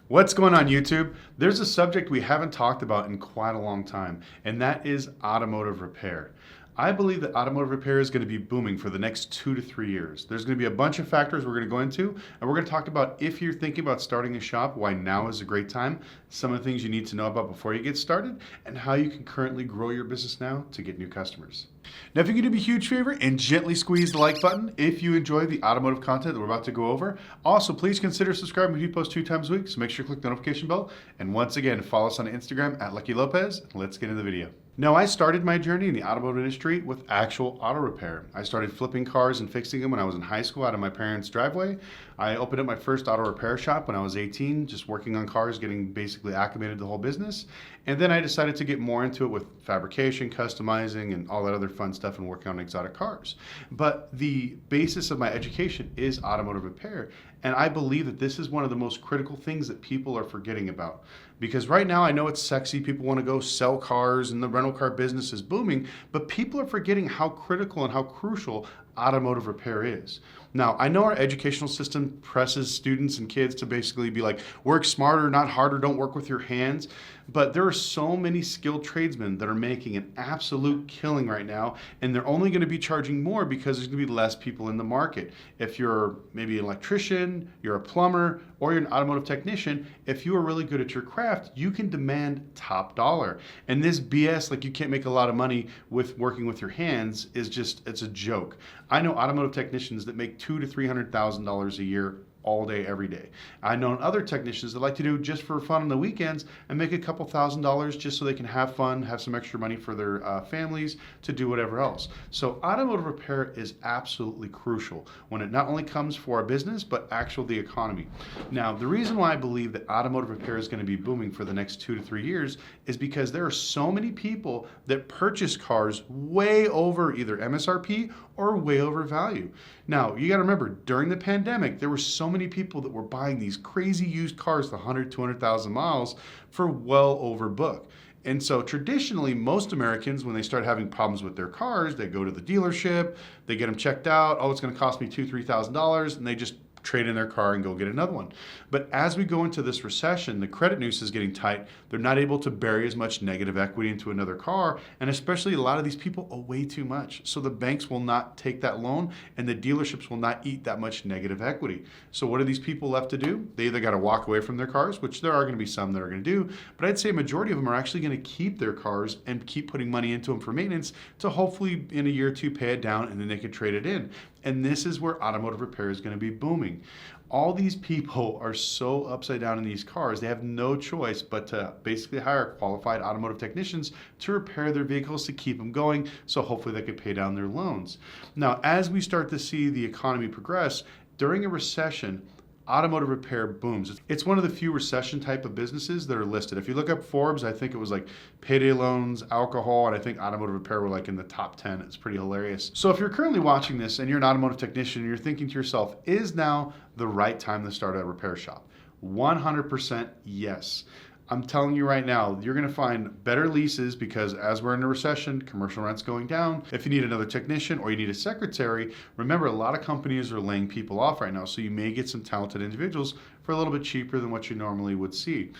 What's going on YouTube? There's a subject we haven't talked about in quite a long time, and that is automotive repair. I believe that automotive repair is going to be booming for the next 2 to 3 years. There's going to be a bunch of factors we're going to go into, and we're going to talk about if you're thinking about starting a shop, why now is a great time, some of the things you need to know about before you get started, and how you can currently grow your business now to get new customers. Now, if you could do me a huge favor and gently squeeze the like button if you enjoy the automotive content that we're about to go over. Also, please consider subscribing. We post 2 times a week, so make sure you click the notification bell. And once again, follow us on Instagram at Lucky Lopez. Let's get into the video. Now, I started my journey in the automotive industry with actual auto repair. I started flipping cars and fixing them when I was in high school out of my parents' driveway. I opened up my first auto repair shop when I was 18, just working on cars, getting basically acclimated to the whole business. And then I decided to get more into it with fabrication, customizing, and all that other fun stuff and working on exotic cars. But the basis of my education is automotive repair. And I believe that this is one of the most critical things that people are forgetting about. Because right now I know it's sexy, people want to go sell cars and the rental car business is booming, but people are forgetting how critical and how crucial automotive repair is. Now, I know our educational system presses students and kids to basically be like, work smarter, not harder, don't work with your hands. But there are so many skilled tradesmen that are making an absolute killing right now, and they're only going to be charging more because there's going to be less people in the market. If you're maybe an electrician, you're a plumber, or you're an automotive technician, if you are really good at your craft, you can demand top dollar. And this BS, like you can't make a lot of money with working with your hands, is just, it's a joke. I know automotive technicians that make $200,000 to $300,000 a year all day, every day. I know other technicians that like to do just for fun on the weekends and make a couple $1,000s just so they can have fun, have some extra money for their families to do whatever else. So automotive repair is absolutely crucial when it not only comes for our business, but actually the economy. Now, the reason why I believe that automotive repair is going to be booming for the next 2 to 3 years is because there are so many people that purchase cars way over either MSRP or way over value. Now, you got to remember, during the pandemic, there were so many people that were buying these crazy used cars, the 100, 200,000 miles, for well over book. And so traditionally, most Americans, when they start having problems with their cars, they go to the dealership, they get them checked out. Oh, it's going to cost me $2,000, $3,000, and they just trade in their car and go get another one. But as we go into this recession, the credit noose is getting tight. They're not able to bury as much negative equity into another car, and especially a lot of these people owe way too much. So the banks will not take that loan, and the dealerships will not eat that much negative equity. So what are these people left to do? They either got to walk away from their cars, which there are going to be some that are going to do, but I'd say a majority of them are actually going to keep their cars and keep putting money into them for maintenance to hopefully in a year or two pay it down, and then they can trade it in. And this is where automotive repair is going to be booming. All these people are so upside down in these cars, they have no choice but to basically hire qualified automotive technicians to repair their vehicles to keep them going, so hopefully they can pay down their loans. Now, as we start to see the economy progress, during a recession, automotive repair booms. It's one of the few recession type of businesses that are listed. If you look up Forbes, I think it was like payday loans, alcohol, and I think automotive repair were like in the top 10. It's pretty hilarious. So if you're currently watching this and you're an automotive technician and you're thinking to yourself, is now the right time to start a repair shop? 100% yes. I'm telling you right now, you're going to find better leases because as we're in a recession, commercial rent's going down. If you need another technician or you need a secretary, remember a lot of companies are laying people off right now, so you may get some talented individuals for a little bit cheaper than what you normally would see.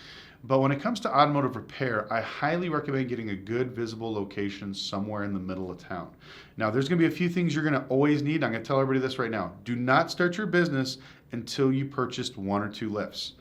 But when it comes to automotive repair, I highly recommend getting a good visible location somewhere in the middle of town. Now, there's going to be a few things you're going to always need. I'm going to tell everybody this right now. Do not start your business until you purchased 1 or 2 lifts.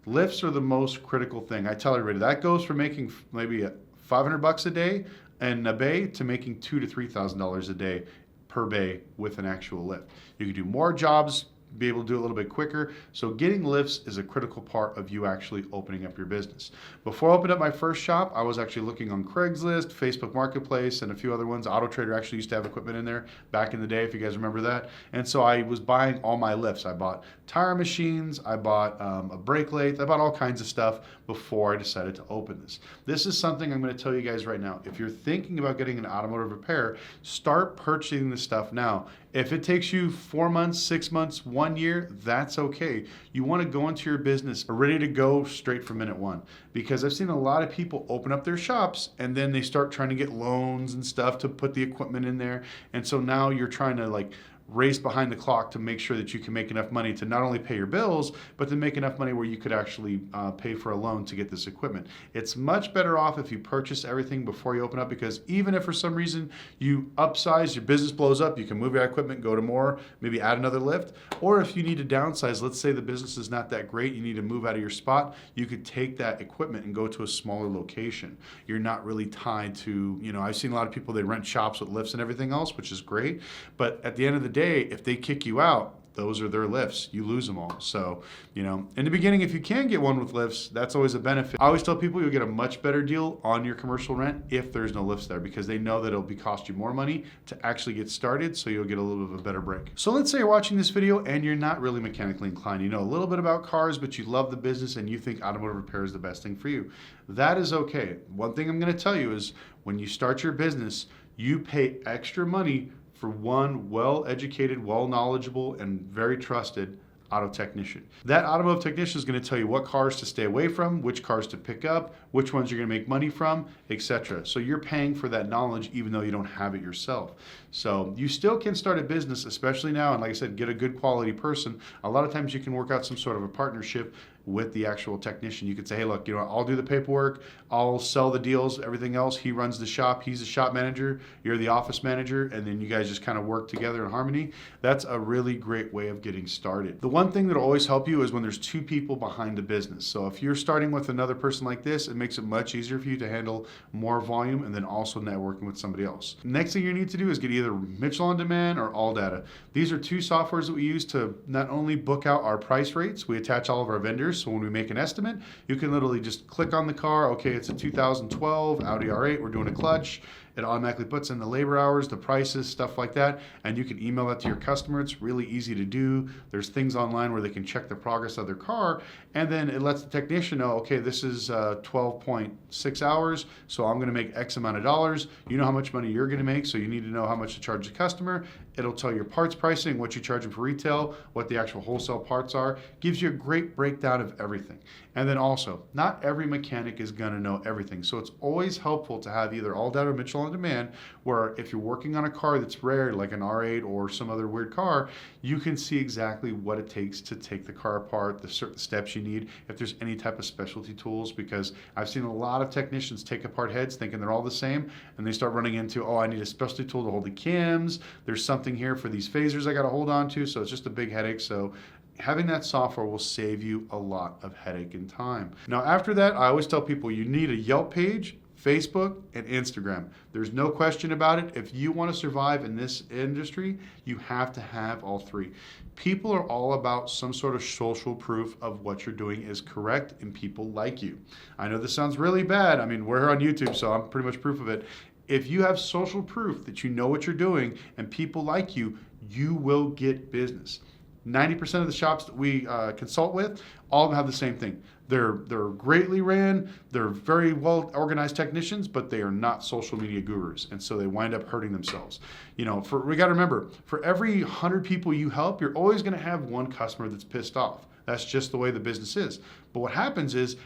Lifts are the most critical thing. I tell everybody that goes from making maybe $500 a day in a bay to making $2,000 to $3,000 a day per bay with an actual lift. You can do more jobs, be able to do it a little bit quicker. So getting lifts is a critical part of you actually opening up your business. Before I opened up my first shop, I was actually looking on Craigslist, Facebook Marketplace, and a few other ones. Auto Trader actually used to have equipment in there back in the day, if you guys remember that. And so I was buying all my lifts. I bought tire machines, I bought a brake lathe, I bought all kinds of stuff before I decided to open this. This is something I'm going to tell you guys right now. If you're thinking about getting an automotive repair, start purchasing this stuff now. If it takes you 4 months, 6 months, 1 year, that's okay. You want to go into your business ready to go straight from minute one, because I've seen a lot of people open up their shops and then they start trying to get loans and stuff to put the equipment in there. And so now you're trying to like race behind the clock to make sure that you can make enough money to not only pay your bills, but to make enough money where you could actually pay for a loan to get this equipment. It's much better off if you purchase everything before you open up, because even if for some reason you upsize, your business blows up, you can move your equipment, go to more, maybe add another lift. Or if you need to downsize, let's say the business is not that great, you need to move out of your spot, you could take that equipment and go to a smaller location. You're not really tied to, I've seen a lot of people, they rent shops with lifts and everything else, which is great. But at the end of the day, if they kick you out, those are their lifts. You lose them all. So, in the beginning, if you can get one with lifts, that's always a benefit. I always tell people you'll get a much better deal on your commercial rent if there's no lifts there, because they know that it'll cost you more money to actually get started, so you'll get a little bit of a better break. So let's say you're watching this video and you're not really mechanically inclined. You know a little bit about cars, but you love the business and you think automotive repair is the best thing for you. That is okay. One thing I'm going to tell you is when you start your business, you pay extra money for one well-educated, well-knowledgeable, and very trusted auto technician. That automotive technician is going to tell you what cars to stay away from, which cars to pick up, which ones you're going to make money from, etc. So you're paying for that knowledge even though you don't have it yourself. So you still can start a business, especially now, and like I said, get a good quality person. A lot of times you can work out some sort of a partnership with the actual technician. You could say, hey, look, I'll do the paperwork, I'll sell the deals, everything else. He runs the shop, he's the shop manager, you're the office manager, and then you guys just kind of work together in harmony. That's a really great way of getting started. The one thing that'll always help you is when there's two people behind the business. So if you're starting with another person like this, it makes it much easier for you to handle more volume and then also networking with somebody else. Next thing you need to do is get either Mitchell On Demand or AllData. These are two softwares that we use to not only book out our price rates, we attach all of our vendors. So when we make an estimate, you can literally just click on the car. Okay, it's a 2012 Audi R8. We're doing a clutch. It automatically puts in the labor hours, the prices, stuff like that, and you can email that to your customer. It's really easy to do. There's things online where they can check the progress of their car, and then it lets the technician know, okay, this is 12.6 hours, so I'm going to make X amount of dollars. You know how much money you're going to make, so you need to know how much to charge the customer. It'll tell your parts pricing, what you charge them for retail, what the actual wholesale parts are. Gives you a great breakdown of everything. And then also, not every mechanic is going to know everything, so it's always helpful to have either AllData or Mitchell On Demand, where if you're working on a car that's rare, like an R8 or some other weird car, you can see exactly what it takes to take the car apart, the certain steps you need, if there's any type of specialty tools, because I've seen a lot of technicians take apart heads thinking they're all the same, and they start running into, oh, I need a specialty tool to hold the cams, there's something here for these phasers I got to hold on to, so it's just a big headache. So having that software will save you a lot of headache and time. Now, after that, I always tell people you need a Yelp page, Facebook, and Instagram. There's no question about it. If you want to survive in this industry, you have to have all three. People are all about some sort of social proof of what you're doing is correct, and people like you. I know this sounds really bad. I mean, we're here on YouTube, so I'm pretty much proof of it. If you have social proof that you know what you're doing and people like you, you will get business. 90% of the shops that we consult with, all of them have the same thing. They're greatly ran, they're very well organized technicians, but they are not social media gurus, and so they wind up hurting themselves. We got to remember, for every 100 people you help, you're always going to have one customer that's pissed off. That's just the way the business is. But what happens is,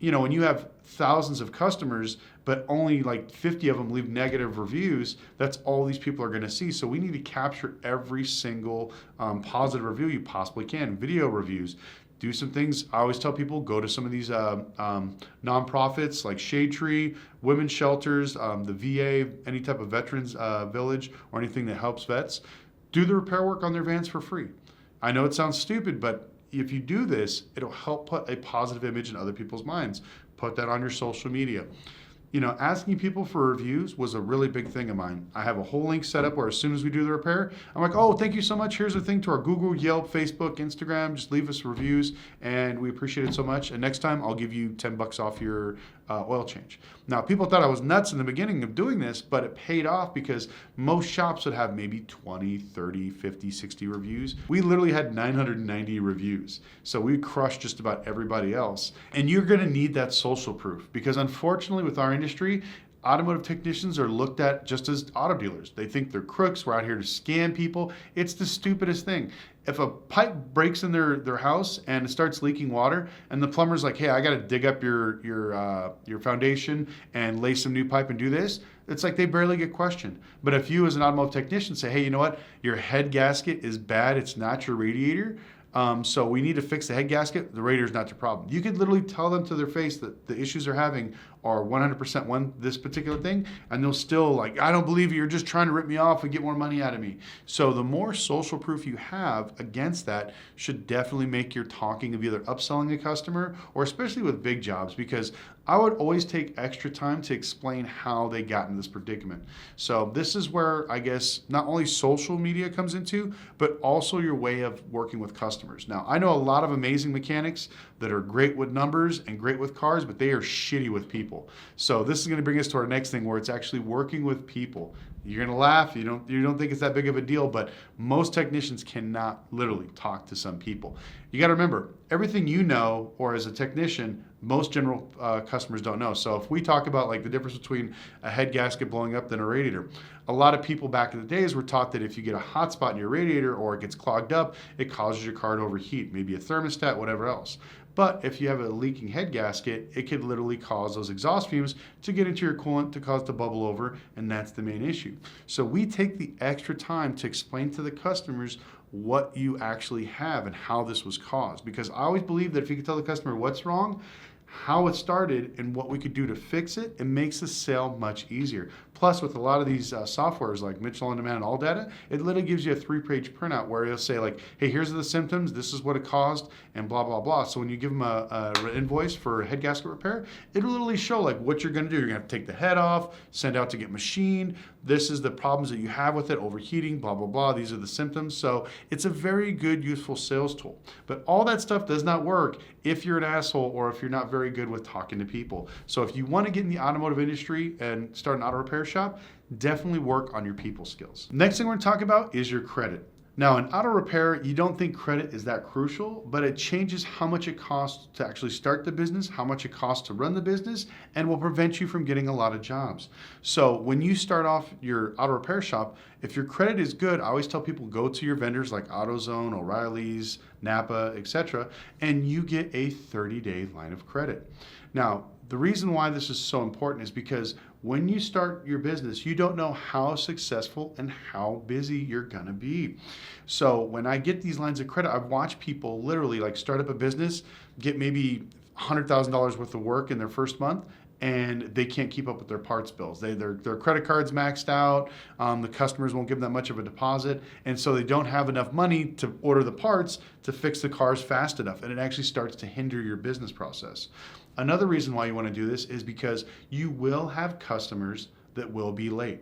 when you have thousands of customers, but only like 50 of them leave negative reviews, that's all these people are going to see. So we need to capture every single positive review you possibly can. Video reviews. Do some things. I always tell people, go to some of these nonprofits like Shade Tree, women's shelters, the VA, any type of veterans village, or anything that helps vets. Do the repair work on their vans for free. I know it sounds stupid, but if you do this, it'll help put a positive image in other people's minds. Put that on your social media. Asking people for reviews was a really big thing of mine. I have a whole link set up where as soon as we do the repair, I'm like, oh, thank you so much. Here's a thing to our Google, Yelp, Facebook, Instagram. Just leave us reviews, and we appreciate it so much. And next time, I'll give you $10 off your oil change. Now, people thought I was nuts in the beginning of doing this, but it paid off because most shops would have maybe 20, 30, 50, 60 reviews. We literally had 990 reviews. So we crushed just about everybody else. And you're going to need that social proof, because unfortunately with our industry, automotive technicians are looked at just as auto dealers. They think they're crooks. We're out here to scam people. It's the stupidest thing. if a pipe breaks in their house and it starts leaking water, and the plumber's like, hey, I got to dig up your foundation and lay some new pipe and do this, it's like they barely get questioned. But if you as an automotive technician say, hey, you know what, your head gasket is bad, it's not your radiator, so we need to fix the head gasket, the radiator's not your problem. You could literally tell them to their face that the issues they're having are 100% this particular thing, and they'll still like, I don't believe you, you're just trying to rip me off and get more money out of me. So the more social proof you have against that should definitely make your talking of either upselling a customer, or especially with big jobs, because I would always take extra time to explain how they got in this predicament. So this is where I guess not only social media comes into, but also your way of working with customers. Now, I know a lot of amazing mechanics that are great with numbers and great with cars, but they are shitty with people. So this is going to bring us to our next thing, where it's actually working with people. You're going to laugh, you don't think it's that big of a deal, but most technicians cannot literally talk to some people. You got to remember, everything you know, or as a technician, most general customers don't know. So if we talk about like the difference between a head gasket blowing up than a radiator, a lot of people back in the days were taught that if you get a hot spot in your radiator or it gets clogged up, it causes your car to overheat, maybe a thermostat, whatever else. But if you have a leaking head gasket, it could literally cause those exhaust fumes to get into your coolant to cause it to bubble over, and that's the main issue. So we take the extra time to explain to the customers what you actually have and how this was caused. Because I always believe that if you can tell the customer what's wrong, how it started, and what we could do to fix it, it makes the sale much easier. Plus, with a lot of these softwares like Mitchell On Demand and AllData, it literally gives you a 3-page printout where it'll say like, hey, here's the symptoms, this is what it caused, and blah, blah, blah. So when you give them an invoice for head gasket repair, it'll literally show like what you're gonna do. You're gonna have to take the head off, send out to get machined. This is the problems that you have with it, overheating, blah, blah, blah. These are the symptoms. So it's a very good, useful sales tool. But all that stuff does not work if you're an asshole or if you're not very good with talking to people. So if you want to get in the automotive industry and start an auto repair shop, definitely work on your people skills. Next thing we're going to talk about is your credit. Now, in auto repair, you don't think credit is that crucial, but it changes how much it costs to actually start the business, how much it costs to run the business, and will prevent you from getting a lot of jobs. So when you start off your auto repair shop, if your credit is good, I always tell people go to your vendors like AutoZone, O'Reilly's, Napa, etc., and you get a 30-day line of credit. Now, the reason why this is so important is because when you start your business, you don't know how successful and how busy you're gonna be. So when I get these lines of credit, I've watched people literally like start up a business, get maybe $100,000 worth of work in their first month, and they can't keep up with their parts bills. Their credit card's maxed out, the customers won't give them that much of a deposit, and so they don't have enough money to order the parts to fix the cars fast enough, and it actually starts to hinder your business process. Another reason why you want to do this is because you will have customers that will be late.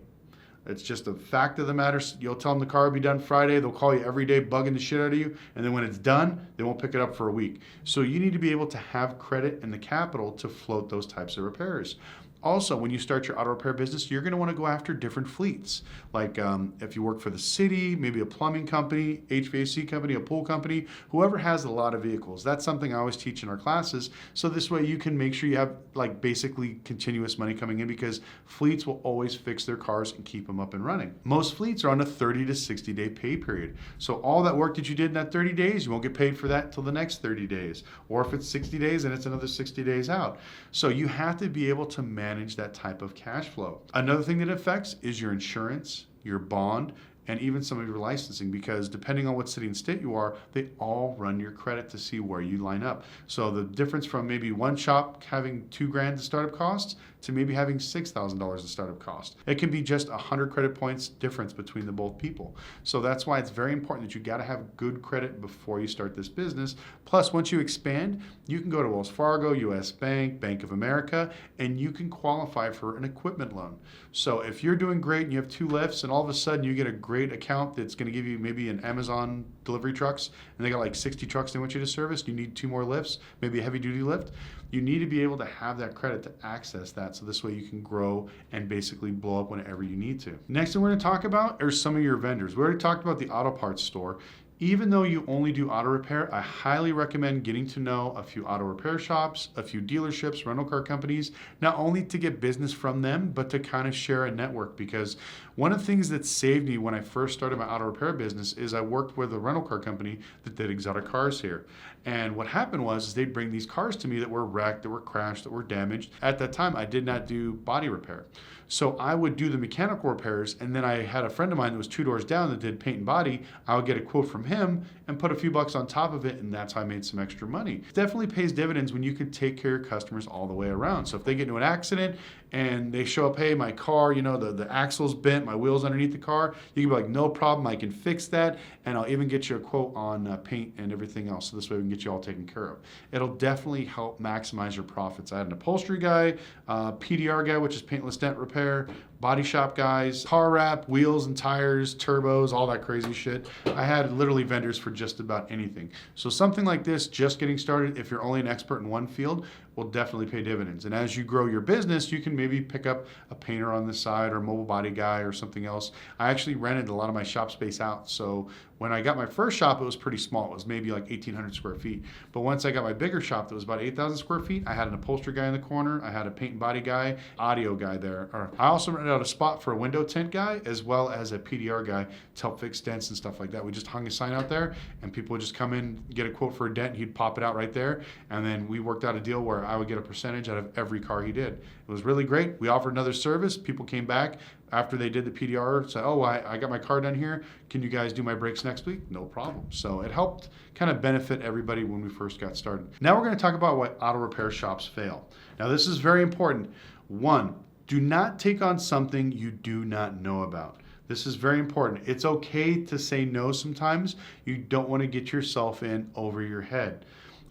It's just a fact of the matter. You'll tell them the car will be done Friday. They'll call you every day bugging the shit out of you. And then when it's done, they won't pick it up for a week. So you need to be able to have credit and the capital to float those types of repairs. Also, when you start your auto repair business, you're going to want to go after different fleets. Like if you work for the city, maybe a plumbing company, HVAC company, a pool company, whoever has a lot of vehicles. That's something I always teach in our classes. So this way you can make sure you have like basically continuous money coming in, because fleets will always fix their cars and keep them up and running. Most fleets are on a 30 to 60 day pay period. So all that work that you did in that 30 days, you won't get paid for that until the next 30 days. Or if it's 60 days, then it's another 60 days out. So you have to be able to manage that type of cash flow. Another thing that affects is your insurance, your bond, and even some of your licensing, because depending on what city and state you are, they all run your credit to see where you line up. So the difference from maybe one shop having $2,000 to startup costs to maybe having $6,000 to startup cost. It can be just 100 credit points difference between the both people. So that's why it's very important that you got to have good credit before you start this business. Plus, once you expand, you can go to Wells Fargo, US Bank, Bank of America, and you can qualify for an equipment loan. So if you're doing great and you have 2 lifts and all of a sudden you get a great account that's going to give you maybe an Amazon delivery trucks, and they got like 60 trucks they want you to service, you need 2 more lifts, maybe a heavy duty lift, you need to be able to have that credit to access that, so this way you can grow and basically blow up whenever you need to. Next thing we're going to talk about are some of your vendors. We already talked about the auto parts store. Even though you only do auto repair, I highly recommend getting to know a few auto repair shops, a few dealerships, rental car companies, not only to get business from them, but to kind of share a network. Because one of the things that saved me when I first started my auto repair business is I worked with a rental car company that did exotic cars here. And what happened was is they'd bring these cars to me that were wrecked, that were crashed, that were damaged. At that time, I did not do body repair. So I would do the mechanical repairs, and then I had a friend of mine that was 2 doors down that did paint and body. I would get a quote from him and put a few bucks on top of it, and that's how I made some extra money. It definitely pays dividends when you can take care of your customers all the way around. So if they get into an accident and they show up, hey, my car, the axle's bent, my wheel's underneath the car, you can be like, no problem, I can fix that, and I'll even get you a quote on paint and everything else, so this way we can get you all taken care of. It'll definitely help maximize your profits. I had an upholstery guy, PDR guy, which is paintless dent repair, body shop guys, car wrap, wheels and tires, turbos, all that crazy shit. I had literally vendors for just about anything. So something like this, just getting started, if you're only an expert in one field, will definitely pay dividends. And as you grow your business, you can maybe pick up a painter on the side or a mobile body guy or something else. I actually rented a lot of my shop space out. So when I got my first shop, it was pretty small. It was maybe like 1,800 square feet. But once I got my bigger shop that was about 8,000 square feet, I had an upholstery guy in the corner. I had a paint and body guy, audio guy there. I also rented out a spot for a window tint guy as well as a PDR guy to help fix dents and stuff like that. We just hung a sign out there and people would just come in, get a quote for a dent, and he'd pop it out right there. And then we worked out a deal where I would get a percentage out of every car he did. It was really great. We offered another service. People came back after they did the PDR, said, oh, I got my car done here. Can you guys do my brakes next week? No problem. So it helped kind of benefit everybody when we first got started. Now we're going to talk about why auto repair shops fail. Now this is very important. One, do not take on something you do not know about. This is very important. It's okay to say no sometimes. You don't want to get yourself in over your head.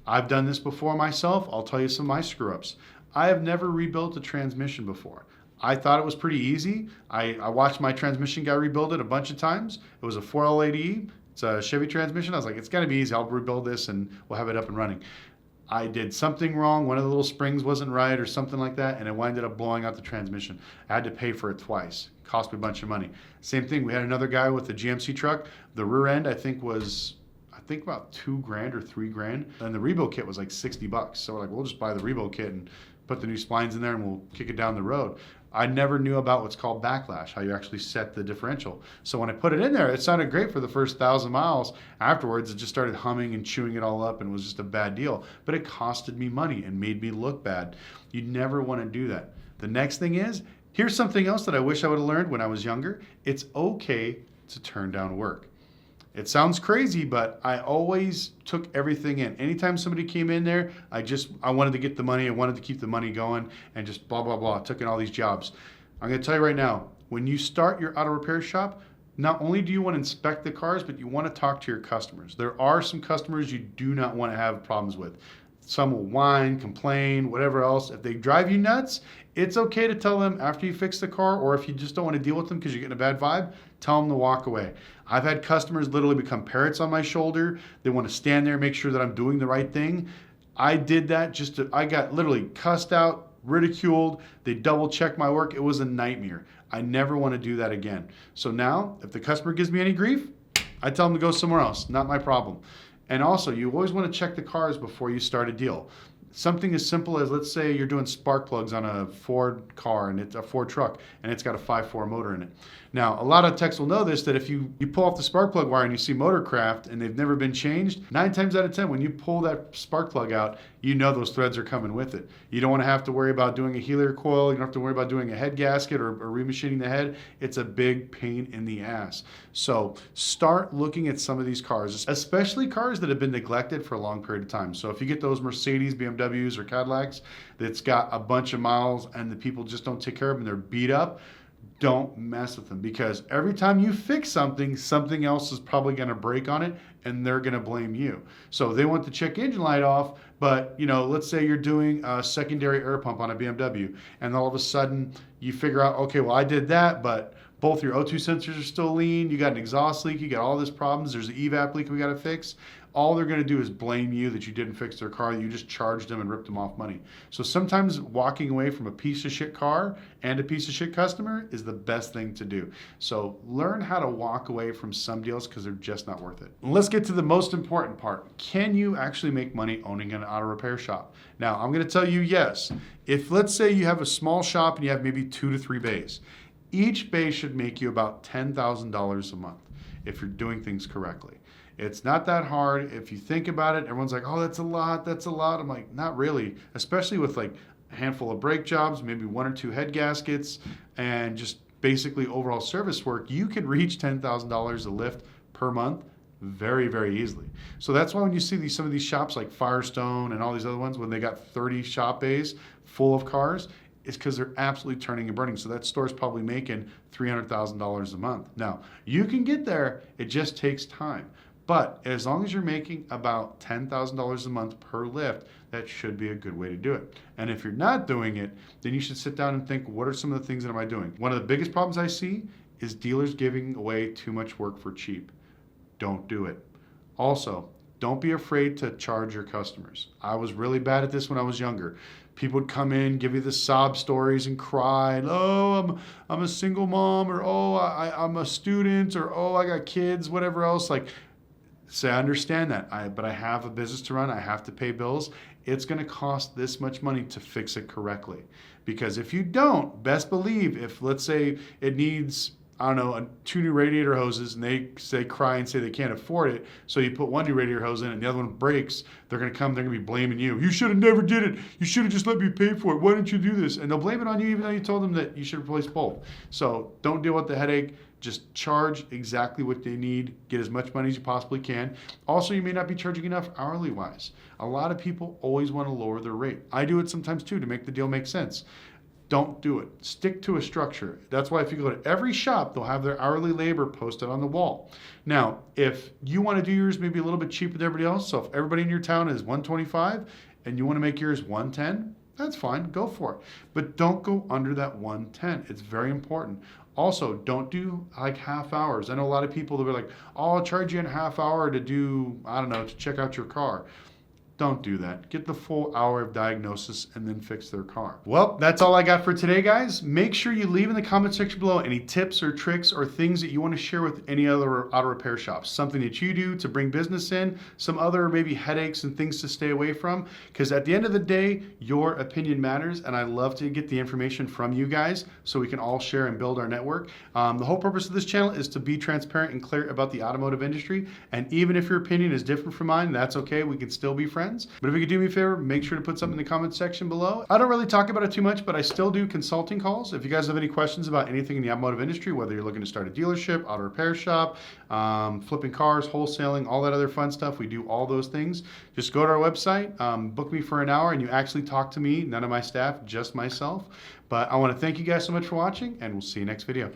I've done this before myself. I'll tell you some of my screw ups. I have never rebuilt a transmission before. I thought it was pretty easy. I watched my transmission guy rebuild it a bunch of times. It was a 4L80E. It's a Chevy transmission. I was like, it's got to be easy. I'll rebuild this and we'll have it up and running. I did something wrong. One of the little springs wasn't right or something like that, and it ended up blowing out the transmission. I had to pay for it twice. Cost me a bunch of money. Same thing. We had another guy with a GMC truck. The rear end, I think about $2,000 or $3,000, and the rebuild kit was like $60. So we're like, we'll just buy the rebuild kit and put the new splines in there and we'll kick it down the road. I never knew about what's called backlash, how you actually set the differential. So when I put it in there, it sounded great for the first 1,000 miles. Afterwards, it just started humming and chewing it all up and was just a bad deal. But it costed me money and made me look bad. You never want to do that. The next thing is, here's something else that I wish I would have learned when I was younger. It's okay to turn down work. It sounds crazy, but I always took everything in. Anytime somebody came in there, I wanted to get the money. I wanted to keep the money going and just blah, blah, blah. Took in all these jobs. I'm going to tell you right now, when you start your auto repair shop, not only do you want to inspect the cars, but you want to talk to your customers. There are some customers you do not want to have problems with. Some will whine, complain, whatever else. If they drive you nuts, it's okay to tell them after you fix the car, or if you just don't want to deal with them because you're getting a bad vibe, tell them to walk away. I've had customers literally become parrots on my shoulder. They want to stand there, make sure that I'm doing the right thing. I did that I got literally cussed out, ridiculed. They double checked my work. It was a nightmare. I never want to do that again. So now, if the customer gives me any grief, I tell them to go somewhere else. Not my problem. And also, you always want to check the cars before you start a deal. Something as simple as, let's say you're doing spark plugs on a Ford car, and it's a Ford truck, and it's got a 5.4 motor in it. Now, a lot of techs will know this, that if you pull off the spark plug wire and you see motor craft and they've never been changed, 9 times out of 10, when you pull that spark plug out, you know those threads are coming with it. You don't want to have to worry about doing a helium coil. You don't have to worry about doing a head gasket or remachining the head. It's a big pain in the ass. So start looking at some of these cars, especially cars that have been neglected for a long period of time. So if you get those Mercedes, BMWs, or Cadillacs that's got a bunch of miles and the people just don't take care of them, they're beat up, don't mess with them, because every time you fix something, something else is probably going to break on it and they're going to blame you. So they want the check engine light off, but let's say you're doing a secondary air pump on a BMW and all of a sudden you figure out, okay, well, I did that, but both your O2 sensors are still lean, you got an exhaust leak, you got all these problems, there's an evap leak we got to fix. all they're going to do is blame you that you didn't fix their car. You just charged them and ripped them off money. So sometimes walking away from a piece of shit car and a piece of shit customer is the best thing to do. So learn how to walk away from some deals because they're just not worth it. Let's get to the most important part. Can you actually make money owning an auto repair shop? Now, I'm going to tell you yes. If let's say you have a small shop and you have maybe 2 to 3 bays, each bay should make you about $10,000 a month if you're doing things correctly. It's not that hard. If you think about it, everyone's like, oh, that's a lot, that's a lot. I'm like, not really, especially with like a handful of brake jobs, maybe 1 or 2 head gaskets, and just basically overall service work. You can reach $10,000 a lift per month very, very easily. So that's why when you see some of these shops like Firestone and all these other ones, when they got 30 shop bays full of cars, it's because they're absolutely turning and burning. So that store's probably making $300,000 a month. Now, you can get there, it just takes time. But as long as you're making about $10,000 a month per lift, that should be a good way to do it. And if you're not doing it, then you should sit down and think, what are some of the things that am I doing? One of the biggest problems I see is dealers giving away too much work for cheap. Don't do it. Also, don't be afraid to charge your customers. I was really bad at this when I was younger. People would come in, give you the sob stories and cry, and, oh, I'm a single mom, or oh, I'm a student, or oh, I got kids, whatever else. Like, say, I understand that, but I have a business to run. I have to pay bills. It's going to cost this much money to fix it correctly. Because if you don't, best believe if, let's say, it needs, I don't know, 2 new radiator hoses, and they cry and say they can't afford it, so you put 1 new radiator hose in and the other one breaks, they're going to be blaming you. You should have never did it. You should have just let me pay for it. Why didn't you do this? And they'll blame it on you even though you told them that you should replace both. So don't deal with the headache. Just charge exactly what they need. Get as much money as you possibly can. Also, you may not be charging enough hourly wise. A lot of people always want to lower their rate. I do it sometimes too to make the deal make sense. Don't do it. Stick to a structure. That's why if you go to every shop, they'll have their hourly labor posted on the wall. Now, if you want to do yours maybe a little bit cheaper than everybody else, so if everybody in your town is $125 and you want to make yours $110, that's fine, go for it. But don't go under that $110. It's very important. Also, don't do like half hours. I know a lot of people that are like, oh, I'll charge you in a half hour to do, I don't know, to check out your car. Don't do that. Get the full hour of diagnosis and then fix their car. Well, that's all I got for today, guys. Make sure you leave in the comment section below any tips or tricks or things that you want to share with any other auto repair shops. Something that you do to bring business in, some other maybe headaches and things to stay away from. Because at the end of the day, your opinion matters, and I love to get the information from you guys so we can all share and build our network. The whole purpose of this channel is to be transparent and clear about the automotive industry. And even if your opinion is different from mine, that's okay. We can still be friends. But if you could do me a favor, make sure to put something in the comment section below. I don't really talk about it too much, but I still do consulting calls. If you guys have any questions about anything in the automotive industry, whether you're looking to start a dealership, auto repair shop, flipping cars, wholesaling, all that other fun stuff, we do all those things. Just go to our website, book me for an hour, and you actually talk to me, none of my staff, just myself. But I want to thank you guys so much for watching, and we'll see you next video.